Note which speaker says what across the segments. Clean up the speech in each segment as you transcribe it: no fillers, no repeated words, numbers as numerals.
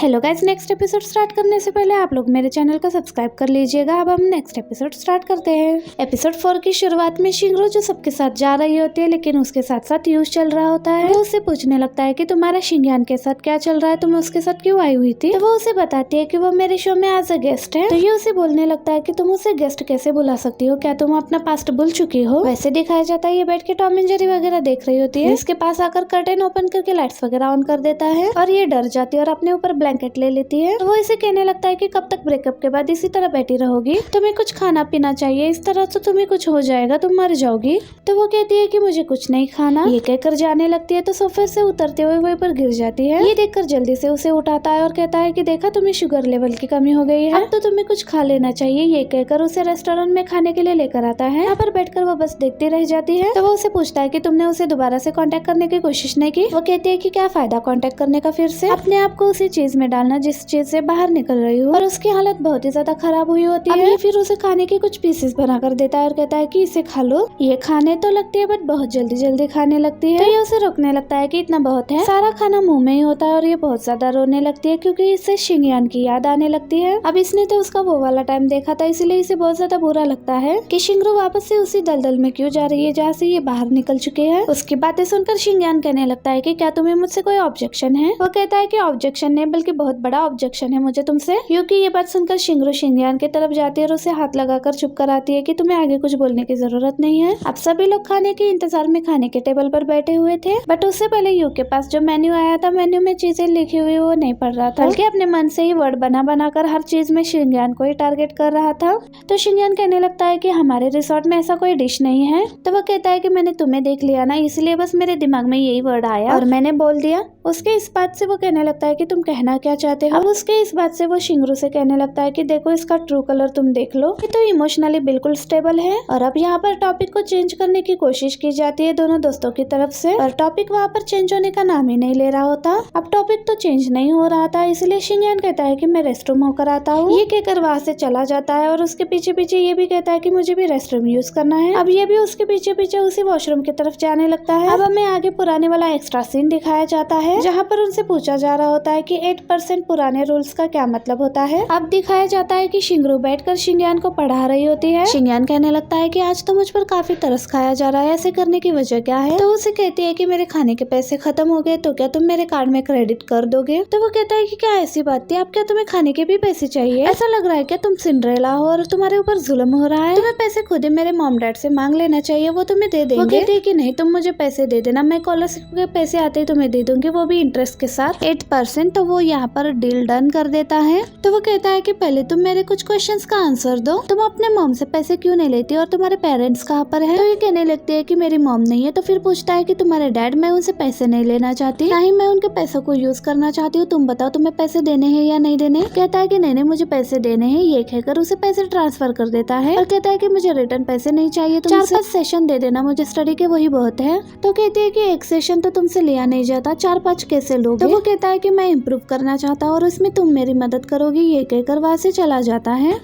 Speaker 1: Hello guys, next episode start करने से पहले आप लोग मेरे चैनल को सब्सक्राइब कर लीजिएगा। अब हम नेक्स्ट एपिसोड स्टार्ट करते हैं। एपिसोड 4 की शुरुआत में शिंगरू जो सबके साथ जा रही होती है, लेकिन उसके साथ साथ यूज चल रहा होता है। वो उससे पूछने लगता है कि तुम्हारा शिंगयान के साथ क्या चल रहा है, तुम उसके साथ क्यों आई हुई थी। तो वो उसे बताती है कि वो मेरे शो में एज अ गेस्ट है। तो ये उसे बोलने लगता है कि तुम उसे गेस्ट कैसे बुला सकती हो, क्या तुम अपना पास्ट भूल चुकी हो। वैसे दिखाया जाता है ये बैठ के टॉम एंड जेरी वगैरह देख रही होती है। इसके पास आकर कर्टेन ओपन करके लाइट्स वगैरह ऑन कर देता है और ये डर जाती है और अपने ऊपर ब्लैंकेट ले लेती है। तो वो इसे कहने लगता है कि कब तक ब्रेकअप के बाद इसी तरह बैठी रहोगी, तुम्हें कुछ खाना पीना चाहिए, इस तरह तो तुम्हें कुछ हो जाएगा, तुम मर जाओगी। तो वो कहती है कि मुझे कुछ नहीं खाना। ये कहकर जाने लगती है तो सोफे से उतरते हुए वहीं पर गिर जाती है। ये देखकर जल्दी से उसे उठाता है और कहता है कि देखा, तुम्हें शुगर लेवल की कमी हो गई है, अब तो तुम्हें कुछ खा लेना चाहिए। ये कहकर उसे रेस्टोरेंट में खाने के लिए लेकर आता है। यहाँ पर बैठकर वो बस देखती रह जाती है। तो वो उसे पूछता है कि तुमने उसे दोबारा से कांटेक्ट करने की कोशिश नहीं की। वो कहती है कि क्या फायदा कांटेक्ट करने का, फिर से अपने आप को उसी चीज में डालना जिस चीज से बाहर निकल रही हूँ। और उसकी हालत बहुत ही ज्यादा खराब हुई होती है। ये फिर उसे खाने के कुछ पीसेस बना कर देता है और कहता है कि इसे खा लो। ये खाने तो लगती है बट बहुत जल्दी जल्दी खाने लगती है। तो ये उसे रोकने लगता है कि इतना बहुत है, सारा खाना मुंह में ही होता है। और ये बहुत ज्यादा रोने लगती है क्योंकि इससे शिंगयान की याद आने लगती है। अब इसने तो उसका वो वाला टाइम देखा था, इसलिए इसे बहुत ज्यादा बुरा लगता है कि शिंगरू वापस से उसी दलदल में क्यों जा रही है जहाँ से ये बाहर निकल चुके हैं। उसकी बातें सुनकर शिंगयान कहने लगता है कि क्या तुम्हें मुझसे कोई ऑब्जेक्शन है। वो कहता है कि ऑब्जेक्शन नहीं बल्कि बहुत बड़ा ऑब्जेक्शन है मुझे तुमसे। क्योंकि ये बात सुनकर शिंगरू शिंगयान की तरफ जाती है और उसे हाथ लगाकर चुप कराती है कि तुम्हें आगे कुछ बोलने की जरूरत नहीं है। अब सभी लोग खाने के इंतजार में खाने के टेबल पर बैठे हुए थे, बट उससे पहले यू के पास जो मेन्यू आया था, मेन्यू में चीजें लिखी हुई वो नहीं पढ़ रहा था, बल्कि अपने मन से ही वर्ड बना बनाकर हर चीज में शिंगयान को ही टारगेट कर रहा था। तो शिंगयान कहने लगता है कि हमारे रिसोर्ट में ऐसा कोई डिश नहीं है। तो वो कहता है कि मैंने तुम्हें देख लिया ना, इसलिए बस मेरे दिमाग में यही वर्ड आया और मैंने बोल दिया। उसके इस बात से वो कहने लगता है कि तुम कहना क्या चाहते हो। अब उसके इस बात से वो शिंगरू से कहने लगता है कि देखो, इसका ट्रू कलर तुम देख लो, ये तो इमोशनली बिल्कुल स्टेबल है। और अब यहाँ पर टॉपिक को चेंज करने की कोशिश की जाती है दोनों दोस्तों की तरफ से, पर टॉपिक वहाँ पर चेंज होने का नाम ही नहीं ले रहा होता। अब टॉपिक तो चेंज नहीं हो रहा था, इसलिए शिंगयान कहता है कि मैं रेस्ट रूम होकर आता हूँ। ये कहकर वहाँ से चला जाता है और उसके पीछे पीछे ये भी कहता है कि मुझे भी रेस्ट रूम यूज करना है। अब ये भी उसके पीछे पीछे उसी वॉशरूम की तरफ जाने लगता है। अब हमें आगे पुराने वाला एक्स्ट्रा सीन दिखाया जाता है जहाँ पर उनसे पूछा जा रहा होता है कि 8% पुराने रूल्स का क्या मतलब होता है। अब दिखाया जाता है कि शिंगरू बैठकर शिंगयान को पढ़ा रही होती है। शिंगयान कहने लगता है कि आज तो मुझ पर काफी तरस खाया जा रहा है, ऐसे करने की वजह क्या है। तो उसे कहती है कि मेरे खाने के पैसे खत्म हो गए, तो क्या तुम मेरे कार्ड में क्रेडिट कर दोगे। तो वो कहता है कि क्या ऐसी बात थी, अब क्या तुम्हें खाने के भी पैसे चाहिए, ऐसा लग रहा है क्या तुम सिंड्रेला हो और तुम्हारे ऊपर जुल्म हो रहा है, तुम्हें पैसे खुद ही मेरे मॉम डैड से मांग लेना चाहिए, वो तुम्हें दे देंगे। वो कहती है कि नहीं, तुम मुझे पैसे दे देना, मैं स्कॉलरशिप के पैसे आते ही तुम्हें दे दूंगी, वो भी इंटरेस्ट के साथ 8%। तो वो यहाँ पर डील डन कर देता है। तो वो कहता है कि पहले तुम मेरे कुछ क्वेश्चंस का आंसर दो, तुम अपने मॉम से पैसे क्यों नहीं लेती और तुम्हारे पेरेंट्स कहाँ पर है। तो ये कहने लगती है कि मेरी मॉम नहीं है। तो फिर पूछता है कि तुम्हारे डैड, मैं उनसे पैसे नहीं लेना चाहती, ना ही मैं उनके पैसों को यूज करना चाहती हूँ, तुम बताओ तुम्हें पैसे देने हैं या नहीं देने। कहता है कि नहीं, मुझे पैसे देने हैं। ये कहकर उसे पैसे ट्रांसफर कर देता है और कहता है कि मुझे रिटर्न पैसे नहीं चाहिए, 4-5 सेशन दे देना मुझे स्टडी के, वही बहुत है। तो कहती है कि एक सेशन तो तुमसे लिया नहीं जाता, 4-5 कैसे लोगे। तो वो कहता है कि मैं इम्प्रूव करना चाहता हूँ और उसमें तुम मेरी मदद करोगी। ये कहकर वहाँ से चला जाता है।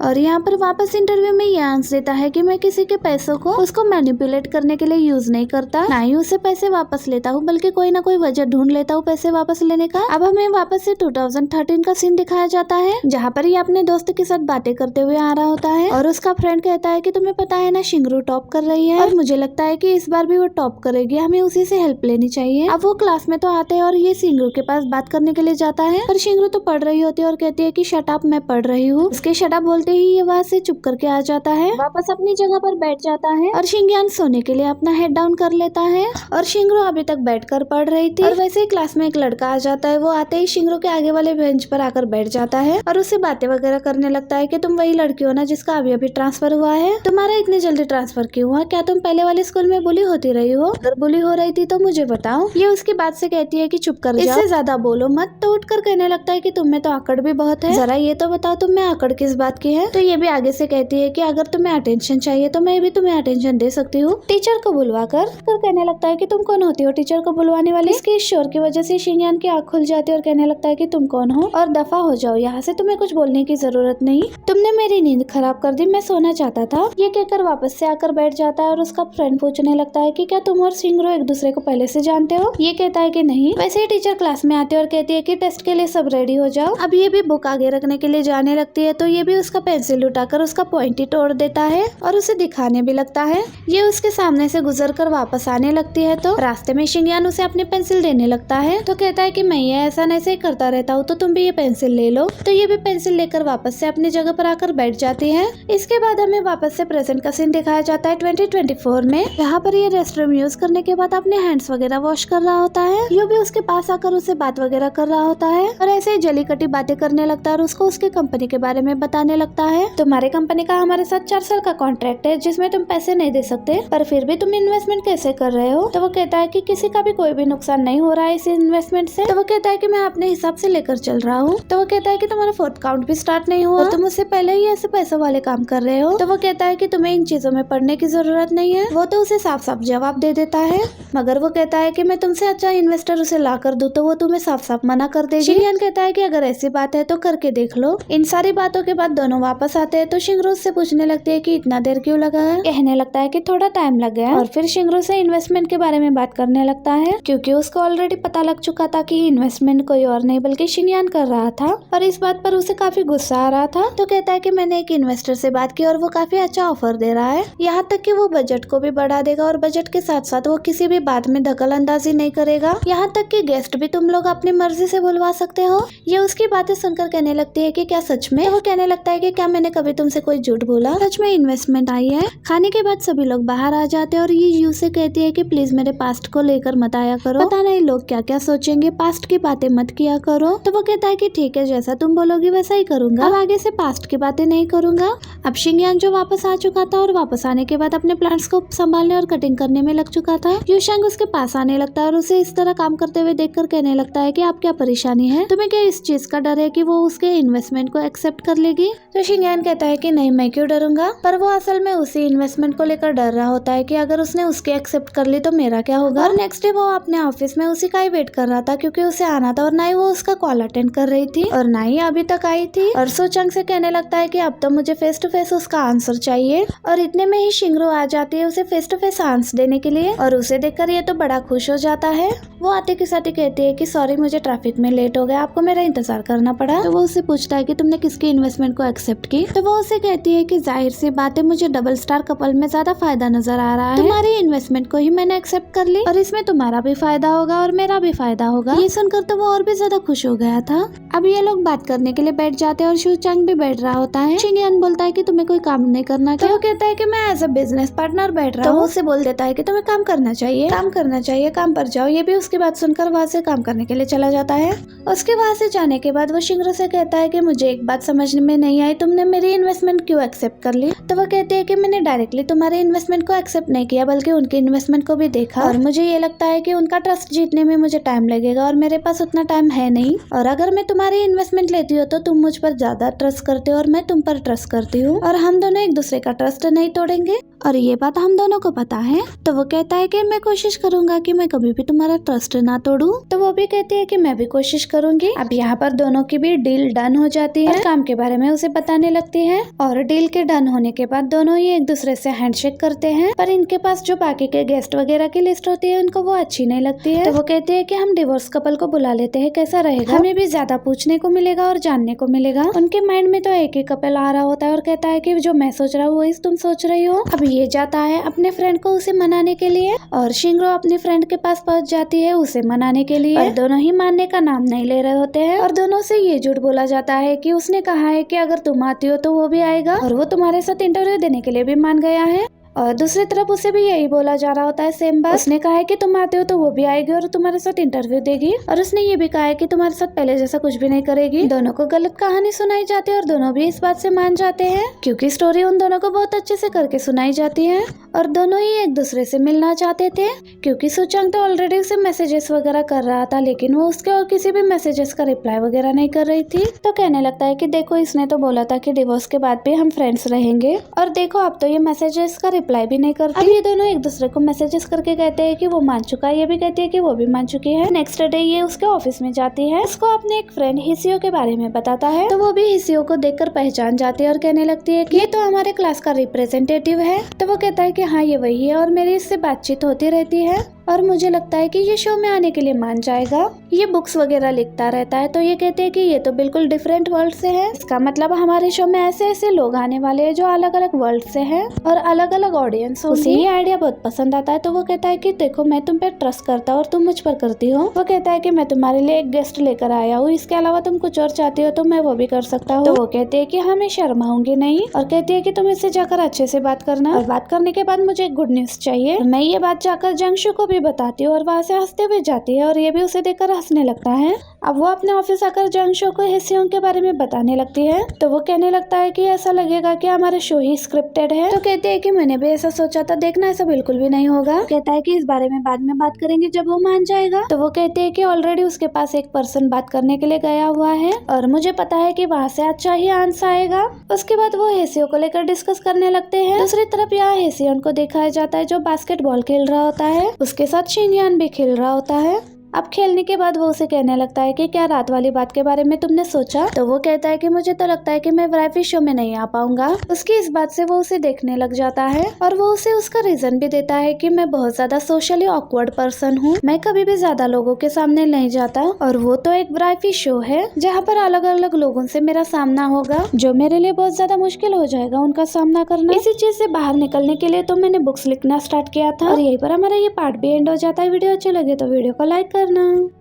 Speaker 1: और यहाँ पर वापस इंटरव्यू में ये आंसर देता है कि मैं किसी के पैसों को उसको मैनिपुलेट करने के लिए यूज नहीं करता, ना ही उसे पैसे वापस लेता हूँ, बल्कि कोई ना कोई वजह ढूंढ लेता हूँ पैसे वापस लेने का। अब हमें वापस से 2013 का सीन दिखाया जाता है जहाँ पर ये अपने दोस्त के साथ बातें करते हुए आ रहा होता है और उसका फ्रेंड कहता है कि तुम्हें पता है ना, शिंगरू टॉप कर रही है और मुझे लगता है कि इस बार भी वो टॉप करेगी, हमें उसी से हेल्प लेनी चाहिए। अब वो क्लास में तो आते हैं और ये शिंगरू के पास बात करने के लिए जाता है, पर शिंगरू तो पढ़ रही होती है और कहती है कि शट अप, मैं पढ़ रही हूँ। उसके शट अप बोलते ही ये वहाँ से चुप करके आ जाता है, वापस अपनी जगह पर बैठ जाता है और शिंगयान सोने के लिए अपना हेड डाउन कर लेता है। और शिंगरू अभी तक बैठकर पढ़ रही थी और वैसे ही क्लास में एक लड़का आ जाता है। वो आते ही शिंगरू के आगे वाले बेंच पर आकर बैठ जाता है और उससे बातें वगैरह करने लगता है कि तुम वही लड़की हो ना जिसका अभी अभी ट्रांसफर हुआ है, तुम्हारा इतनी जल्दी ट्रांसफर क्यों हुआ, क्या तुम पहले वाले स्कूल में बुली होती रही हो, अगर बुली हो रही थी तो मुझे बताओ। ये उसकी बात से कहती है कि चुप कर जाओ, इससे ज्यादा बोलो मत। तो उठकर कहने लगता है कि तुम में तो आकड़ भी बहुत है, जरा ये तो बताओ तुम में आकड़ किस बात की है। तो ये भी आगे से कहती है कि अगर तुम्हें अटेंशन चाहिए तो मैं भी तुम्हें अटेंशन दे सकती हूँ, टीचर को बुलवा कर। कहने लगता है कि तुम कौन होती हो टीचर को बुलवाने वाली। इसके शोर की वजह से शिंगयान की आँख खुल जाती है और कहने लगता है कि तुम कौन हो और दफा हो जाओ यहाँ से, तुम्हें कुछ बोलने की जरूरत नहीं, तुमने मेरी नींद खराब कर दी, मैं सोना चाहता था। ये कहकर वापस से आकर बैठ जाता है और उसका फ्रेंड पूछने लगता है कि क्या तुम और शिंगरू एक दूसरे को पहले से जानते हो। ये कहता है कि नहीं। वैसे ही टीचर क्लास में आती है और कहती है कि टेस्ट के लिए सब रेडी हो जाओ। अब ये भी बुक आगे रखने के लिए जाने लगती है तो ये भी उसका पेंसिल उठाकर उसका पॉइंट ही तोड़ देता है और उसे दिखाने भी लगता है। ये उसके सामने से गुजरकर वापस आने लगती है तो रास्ते में शिंगयान उसे अपनी पेंसिल देने लगता है तो कहता है कि मैं ये ऐसा ऐसे ही करता रहता हूँ तो तुम भी ये पेंसिल ले लो। तो ये भी पेंसिल लेकर वापस से अपनी जगह पर आकर बैठ जाती है। इसके बाद हमें वापस से प्रेजेंट का सीन दिखाया जाता है 2024 में। यहाँ पर ये रेस्टरूम यूज करने के बाद अपने हैंड्स वगैरह वॉश कर रहा होता है। यो भी उसके पास आकर उसे बात वगैरह कर रहा होता है और ऐसे ही जली कटी बातें करने लगता है और उसको उसकी कंपनी के बारे में बताने लगता है। तुम्हारे कंपनी का हमारे साथ 4 साल का कॉन्ट्रैक्ट है जिसमें तुम पैसे नहीं दे सकते पर फिर भी तुम इन्वेस्टमेंट कैसे कर रहे हो। तो वो कहता है कि किसी का भी कोई भी नुकसान नहीं हो रहा है इस इन्वेस्टमेंट से। तो वो कहता है कि मैं अपने हिसाब से लेकर चल रहा हूँ। तो वो कहता है कि तुम्हारा 4th काउंट भी स्टार्ट नहीं हुआ और तुम उससे पहले ही ऐसे पैसों वाले काम कर रहे हो। तो वो कहता है कि तुम्हें इन चीजों में पढ़ने की जरूरत नहीं है। वो तो उसे साफ साफ जवाब दे देता है मगर वो कहता है कि मैं तुमसे अच्छा इन्वेस्टर उसे ला कर दूं तो वो तुम्हें साफ साफ मना कर देगी। शिंगयान कहता है कि अगर ऐसी बात है तो करके देख लो। इन सारी बातों के बाद दोनों वापस आते हैं तो शिंगरू उससे पूछने लगती है कि इतना देर क्यों लगा है। कहने लगता है कि थोड़ा टाइम लग गया और फिर शिंगरू से इन्वेस्टमेंट के बारे में बात करने लगता है क्योंकि उसको ऑलरेडी पता लग चुका था कि इन्वेस्टमेंट कोई और नहीं बल्कि शिंगयान कर रहा था और इस बात पर उसे काफी गुस्सा आ रहा था। तो कहता है कि मैंने एक इन्वेस्टर से बात की और वो काफी अच्छा ऑफर दे रहा है। यहाँ तक कि वो बजट को भी बढ़ा देगा और बजट के साथ साथ वो किसी भी बात में दखल अंदाजी नहीं करेगा। यहाँ तक कि गेस्ट भी तुम लोग अपनी मर्जी से बुलवा सकते हो। ये उसकी बातें सुनकर कहने लगती है कि क्या सच में। तो वो कहने लगता है कि क्या मैंने कभी तुमसे कोई झूठ बोला। सच में इन्वेस्टमेंट आई है। खाने के बाद सभी लोग बाहर आ जाते हैं और ये यू से कहती है कि प्लीज मेरे पास्ट को लेकर मत आया करो। पता नहीं लोग क्या क्या सोचेंगे। पास्ट की बातें मत किया करो। तो वो कहता है कि ठीक है जैसा तुम बोलोगी वैसा ही करूंगा। अब आगे से पास्ट की बातें नहीं करूंगा। अब शिंगयान जो वापस आ चुका था और वापस आने के बाद अपने प्लांट्स को संभालने और कटिंग करने में लग चुका था। यूशांग उसके पास आने लगता है और उसे इस तरह काम करते हुए देखकर कहने लगता है कि आप क्या परेशानी है। तुम्हें क्या इस चीज का डर है कि वो उसके इन्वेस्टमेंट को एक्सेप्ट कर लेगी। तो शिंगयान कहता है कि नहीं मैं क्यों डरूंगा। पर वो असल में उसी इन्वेस्टमेंट को लेकर डर रहा होता है कि अगर उसने उसके एक्सेप्ट कर ली तो मेरा क्या होगा। और नेक्स्ट डे वो अपने ऑफिस में उसी का ही वेट कर रहा था क्योंकि उसे आना था और ना ही वो उसका कॉल अटेंड कर रही थी और ना ही अभी तक आई थी। और सोचंग से कहने लगता है कि अब तो मुझे फेस टू फेस उसका आंसर चाहिए। और इतने में ही शिंगरू आ जाती है उसे फेस टू फेस आंसर देने के लिए और उसे देखकर ये तो बड़ा खुश हो जाता है। वो आते के साथ ही कहती है कि सॉरी मुझे ट्रैफिक में लेट हो गया, आपको मेरा इंतजार करना पड़ा। तो वो उससे पूछता है कि तुमने किसकी इन्वेस्टमेंट को एक्सेप्ट की। तो वो उसे कहती है कि जाहिर सी बात है मुझे डबल स्टार कपल में ज्यादा फायदा नजर आ रहा है। तुम्हारी इन्वेस्टमेंट को ही मैंने एक्सेप्ट कर ली और इसमें तुम्हारा भी फायदा होगा और मेरा भी फायदा होगा। ये सुनकर तो वो और भी ज्यादा खुश हो गया था। अब ये लोग बात करने के लिए बैठ जाते हैं और शूचांग भी बैठ रहा होता है। शिंगयान बोलता है कि तुम्हें कोई काम नहीं करना क्या। तो वो कहता है कि मैं एज अ बिजनेस पार्टनर बैठ रहा हूँ। तो उससे बोल देता है कि तुम्हें काम करना चाहिए, काम पर जाओ। ये भी उसकी बात सुनकर वहाँ से काम करने के लिए चला जाता है। उसके वहाँ से जाने के बाद वो शिंगरू से कहता है कि मुझे एक बात समझ में नहीं आई, तुमने मेरी इन्वेस्टमेंट क्यों एक्सेप्ट कर ली। तो वो कहती है कि मैंने डायरेक्टली तुम्हारे इन्वेस्टमेंट को एक्सेप्ट नहीं किया बल्कि उनकी इन्वेस्टमेंट को भी देखा और मुझे ये लगता है कि उनका ट्रस्ट जीतने में मुझे टाइम लगेगा और मेरे पास उतना टाइम है नहीं। और अगर मैं तुम्हारी इन्वेस्टमेंट लेती हूँ तो तुम मुझ पर ज्यादा ट्रस्ट करते हो और मैं तुम पर ट्रस्ट करती हूँ और हम दोनों एक दूसरे का ट्रस्ट नहीं तोड़ेंगे और ये बात हम दोनों को पता है। तो वो कहता है कि मैं कोशिश करूंगा कि मैं कभी भी तुम्हारा ट्रस्ट ना तोड़ूं। तो वो भी कहती है कि मैं भी कोशिश करूंगी। अब यहाँ पर दोनों की भी डील डन हो जाती है और काम के बारे में उसे बताने लगती है और डील के डन होने के बाद दोनों ही एक दूसरे से हैंडशेक करते हैं। पर इनके पास जो बाकी के गेस्ट वगैरह की लिस्ट होती है उनको वो अच्छी नहीं लगती है। तो वो कहते हैं कि हम डिवोर्स कपल को बुला लेते हैं, कैसा रहेगा, हमें भी ज्यादा पूछने को मिलेगा और जानने को मिलेगा। उनके माइंड में तो एक ही कपल आ रहा होता है और कहता है कि जो मैं सोच रहा हूँ वही तुम सोच रही हो। अब ये जाता है अपने फ्रेंड को उसे मनाने के लिए और शिंगरू अपने फ्रेंड के पास पहुंच जाती है उसे मनाने के लिए। और दोनों ही मानने का नाम नहीं ले रहे होते हैं और दोनों से ये झूठ बोला जाता है कि उसने कहा है कि अगर तुम आती हो तो वो भी आएगा और वो तुम्हारे साथ इंटरव्यू देने के लिए भी मान गया है। और दूसरी तरफ उसे भी यही बोला जा रहा होता है सेम बात। उसने कहा है कि तुम आते हो तो वो भी आएगी और तुम्हारे साथ इंटरव्यू देगी और उसने ये भी कहा है कि तुम्हारे साथ पहले जैसा कुछ भी नहीं करेगी। दोनों को गलत कहानी सुनाई जाती है और दोनों भी इस बात से मान जाते हैं क्योंकि स्टोरी उन दोनों को बहुत अच्छे से करके सुनाई जाती है और दोनों ही एक दूसरे से मिलना चाहते थे क्योंकि सुचांग तो ऑलरेडी उसे मैसेजेस वगैरह कर रहा था लेकिन वो उसके और किसी भी मैसेजेस का रिप्लाई वगैरह नहीं कर रही थी। तो कहने लगता है कि देखो इसने तो बोला था कि डिवोर्स के बाद भी हम फ्रेंड्स रहेंगे और देखो अब तो ये मैसेजेस का रिप्लाई भी नहीं करती। अब ये दोनों एक दूसरे को मैसेजेस करके कहते हैं कि वो मान चुका है, ये भी कहती है कि वो भी मान चुकी है। नेक्स्ट डे ये उसके ऑफिस में जाती है, उसको अपने एक फ्रेंड हिसियो के बारे में बताता है तो वो भी हिसियो को देखकर पहचान जाती है और कहने लगती है कि ये तो हमारे क्लास का रिप्रेजेंटेटिव है। तो वो कहता है कि हाँ ये वही है और मेरी इससे बातचीत होती रहती है। और मुझे लगता है कि ये शो में आने के लिए मान जाएगा। ये बुक्स वगैरह लिखता रहता है तो ये कहते हैं कि ये तो बिल्कुल डिफरेंट वर्ल्ड से है, इसका मतलब हमारे शो में ऐसे ऐसे लोग आने वाले हैं जो अलग अलग वर्ल्ड से हैं और अलग अलग ऑडियंस होगी। उसे ये आइडिया बहुत पसंद आता है तो वो कहता है कि देखो मैं तुम पे ट्रस्ट करता हूँ और तुम मुझ पर करती हो। वो कहता है कि मैं तुम्हारे लिए एक गेस्ट लेकर आया हूँ, इसके अलावा तुम कुछ और चाहती हो तो मैं वो भी कर सकता हूँ। तो वो कहते हैं कि हाँ मैं शर्माऊंगी नहीं और कहती है कि तुम इससे जाकर अच्छे से बात करना और बात करने के बाद मुझे एक गुड न्यूज चाहिए। मैं ये बात जाकर जंगशु को भी बताती हूँ और वहाँ से हंसते हुए जाती है और ये भी उसे देखकर हंसने लगता है। अब वो अपने ऑफिस आकर जंगशु को हिस्सियों के बारे में बताने लगती है तो वो कहने लगता है कि ऐसा लगेगा कि हमारा शो ही स्क्रिप्टेड है। तो कहते हैं कि मैंने भी ऐसा सोचा था, देखना ऐसा बिल्कुल भी नहीं होगा। कहता है कि इस बारे में बाद में बात करेंगे जब वो मान जाएगा। तो वो कहते हैं कि ऑलरेडी उसके पास एक पर्सन बात करने के लिए गया हुआ है और मुझे पता है कि वहाँ से अच्छा ही आंसर आएगा। उसके बाद वो हेसियो को लेकर डिस्कस करने लगते हैं। दूसरी तरफ यहाँ हेसियन को दिखाया जाता है जो बास्केटबॉल खेल रहा होता है, उसके साथ शिनयान भी खेल रहा होता है। अब खेलने के बाद वो उसे कहने लगता है कि क्या रात वाली बात के बारे में तुमने सोचा। तो वो कहता है कि मुझे तो लगता है कि मैं वैरायटी शो में नहीं आ पाऊंगा। उसकी इस बात से वो उसे देखने लग जाता है और वो उसे उसका रीजन भी देता है कि मैं बहुत ज्यादा सोशली ऑकवर्ड पर्सन हूँ, मैं कभी भी ज्यादा लोगों के सामने नहीं जाता और वो तो एक वैरायटी शो है जहाँ पर अलग अलग लोगों से मेरा सामना होगा जो मेरे लिए बहुत ज्यादा मुश्किल हो जाएगा उनका सामना करना। इसी चीज से बाहर निकलने के लिए तो मैंने बुक्स लिखना स्टार्ट किया था और यहीं पर हमारा ये पार्ट भी एंड हो जाता है। वीडियो अच्छे लगे तो वीडियो को लाइक करना।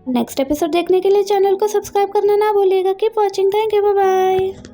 Speaker 1: नेक्स्ट एपिसोड देखने के लिए चैनल को सब्सक्राइब करना ना भूलिएगा। Keep watching, thank you, bye bye.